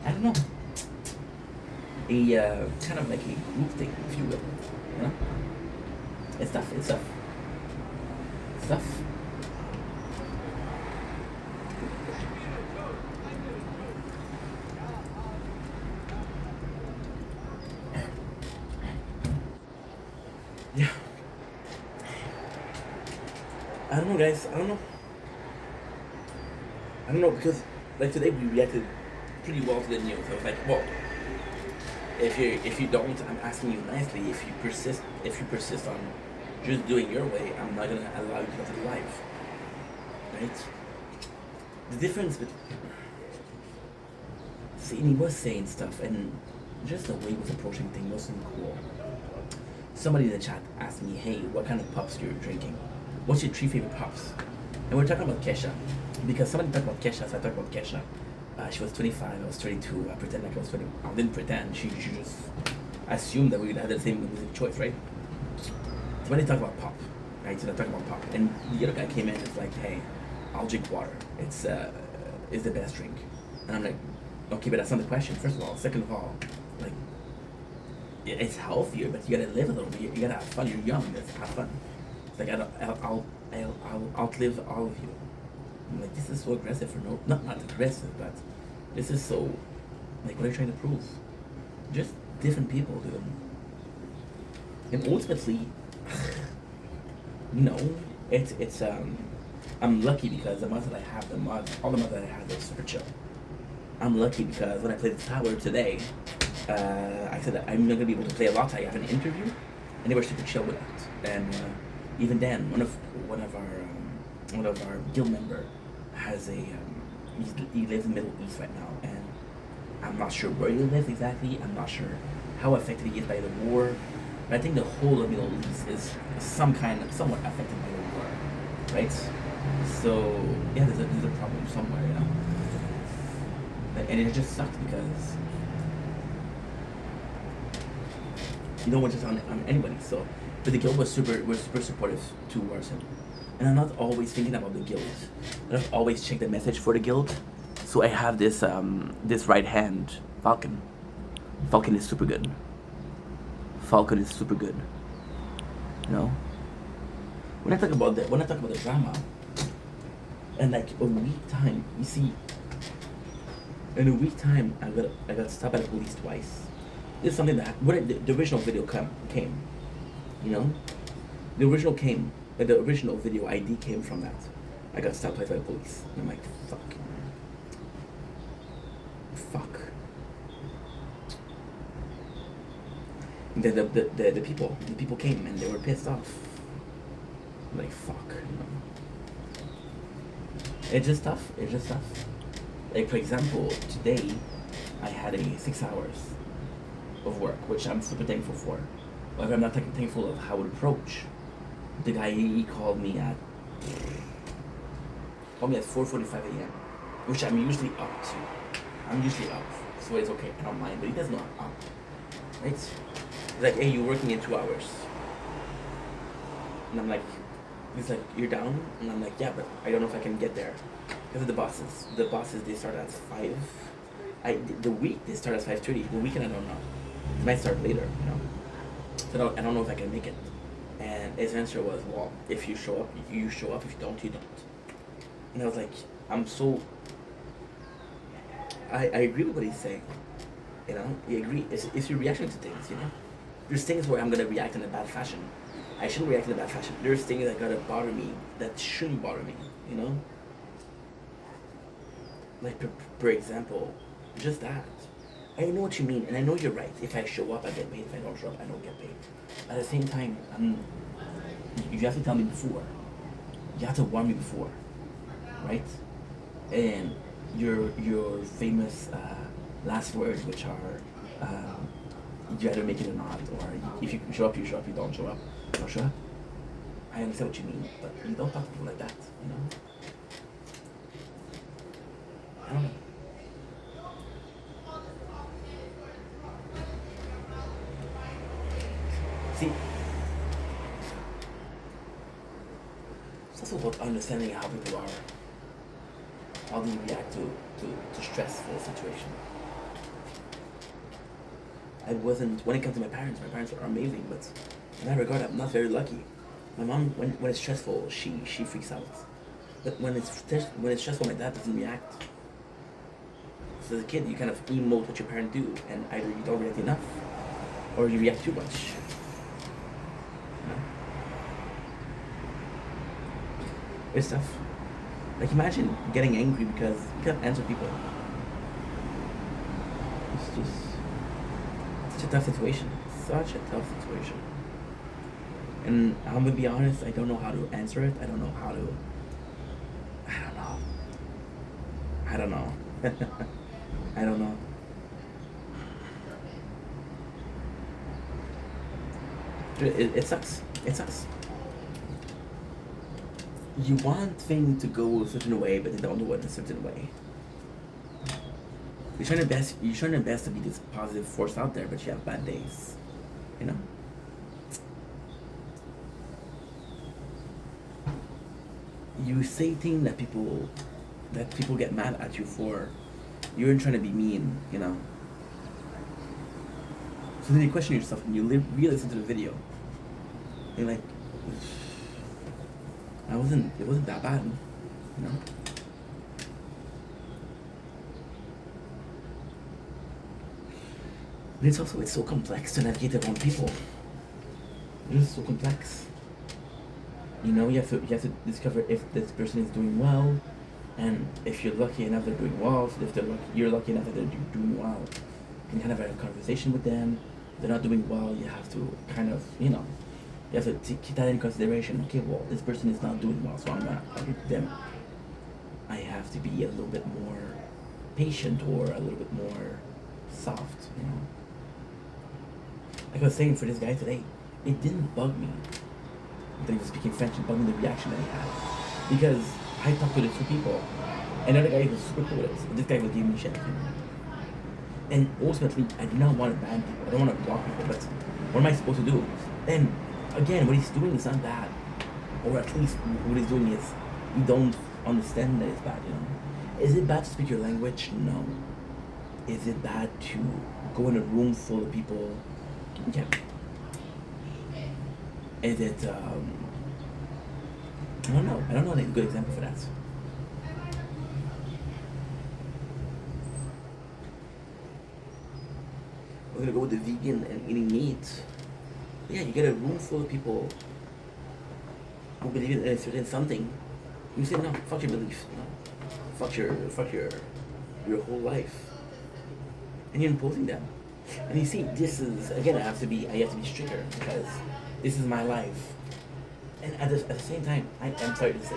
I don't know, a kind of like a group thing, if you will. You know, it's tough. It's tough. It's tough. Yeah. I don't know, guys. I don't know. I don't know because like today we reacted pretty well to the news. I was like, well, if you don't, I'm asking you nicely. If you persist on just doing your way, I'm not gonna allow you to go to the live, right? The difference between see, he was saying stuff, and just the way he was approaching things wasn't cool. Somebody in the chat asked me, "Hey, what kind of pups you're drinking? What's your three favorite pups?" And we're talking about Kesha, because somebody talked about Kesha, so I talked about Kesha. She was 25, I was 22. I pretend like I was 20. I didn't pretend. She just assumed that we would have the same music choice, right? Somebody talked about pop, right? So they talked about pop, and the other guy came in and was like, "Hey, I'll drink water. It's the best drink." And I'm like, "Okay, but that's not the question. First of all, second of all, like, it's healthier, but you gotta live a little bit. You gotta have fun. You're young. Let's have fun." It's like I'll outlive all of you. I'm like, this is so aggressive for no, not aggressive, but this is so, like, what are you trying to prove? Just different people, dude. And ultimately, no, it's I'm lucky because the mods that I have, all the mods that I have, they're super chill. I'm lucky because when I played the tower today, I said that I'm not gonna be able to play a lot. I have an interview, and they were super chill with that. And even then, one of our guild member has he lives in the Middle East right now, and I'm not sure where he lives exactly. I'm not sure how affected he is by the war, but I think the whole of Middle East is somewhat affected by the war, right? So yeah, there's a problem somewhere, you know. And it just sucks because you don't want to on anybody. So, but the guild was super supportive towards him, and I'm not always thinking about the guild. I don't always check the message for the guild. So I have this right hand Falcon. Falcon is super good. Falcon is super good. You know. When I talk about the drama, and like a week time, you see. In a week time, I got stopped by the police twice. This is something that when the original video came, you know, the original video ID came from that. I got stopped twice by the police. And I'm like, fuck. And then the people came and they were pissed off. I'm like, fuck, you know. It's just tough. Like, for example, today I had 6 hours of work, which I'm super thankful for. But I'm not thankful of how it would approach. The guy, he called me at 4:45 a.m., which I'm usually up to. I'm usually up, so it's okay. I don't mind, but he doesn't know I'm up, right? He's like, "Hey, you're working in 2 hours," and I'm like, he's like, "You're down?" And I'm like, "Yeah, but I don't know if I can get there." Because of the bosses, they start at 5. The week they start at 5:30. The weekend I don't know. It might start later, you know. So I don't know if I can make it. And his answer was, "Well, if you show up, you show up. If you don't, you don't." And I was like, I agree with what he's saying. You know, he agree. It's your reaction to things. You know, there's things where I'm gonna react in a bad fashion. I shouldn't react in a bad fashion. There's things that gotta bother me that shouldn't bother me. You know. Like, for example, just that. I know what you mean, and I know you're right. If I show up, I get paid. If I don't show up, I don't get paid. At the same time, you have to tell me before. You have to warn me before, right? And your famous last words, which are, you either make it or not, or if you show up, you show up. You don't show up, you don't show up. I understand what you mean, but you don't talk to people like that, you know. I don't know. See, it's also about understanding how people are, how they react to stressful situation. I wasn't, when it comes to my parents are amazing, but in that regard, I'm not very lucky. My mom, when it's stressful, she freaks out. But when it's stressful, my dad doesn't react. So as a kid, you kind of emote what your parents do, and either you don't react enough, or you react too much. You know? It's tough. Like imagine getting angry because you can't answer people. It's just such a tough situation. Such a tough situation. And I'm gonna be honest, I don't know how to answer it. I don't know how to. I don't know. I don't know. I don't know. It sucks. It sucks. You want things to go a certain way, but they don't do it in a certain way. You're trying to best. You're trying your best to be this positive force out there, but you have bad days. You know. You say things that people get mad at you for. You're trying to be mean. You know. So then you question yourself and you re-listen to the video. You're like, it wasn't that bad, you know? And it's so complex to navigate around people. It's so complex. You know, you have to discover if this person is doing well, and if you're lucky enough they're doing well. So if you're lucky enough that they're doing well, you can kind of have a conversation with them. If they're not doing well, you have to kind of, you know, you have to keep that in consideration. Okay, well, this person is not doing well, so I'm not talking to them. I have to be a little bit more patient or a little bit more soft, you know. Like I was saying for this guy today, it didn't bug me that he was speaking French. It bugged me the reaction that he had. Because I talked to the two people, and the other guy was super cool with it. This guy was giving me shit, you know. And ultimately, I do not want to ban people. I don't want to block people, but what am I supposed to do? And again, what he's doing is not bad. Or at least what he's doing is, you don't understand that it's bad, you know. Is it bad to speak your language? No. Is it bad to go in a room full of people? Yeah. Is it, I don't know. I don't know a good example for that. We're gonna go with the vegan and eating meat. Yeah, you get a room full of people who believe in a certain something. You say no, fuck your belief. No, fuck your whole life, and you're imposing them. And you see, this is again. I have to be stricter because this is my life. And at the same time, I'm sorry to say,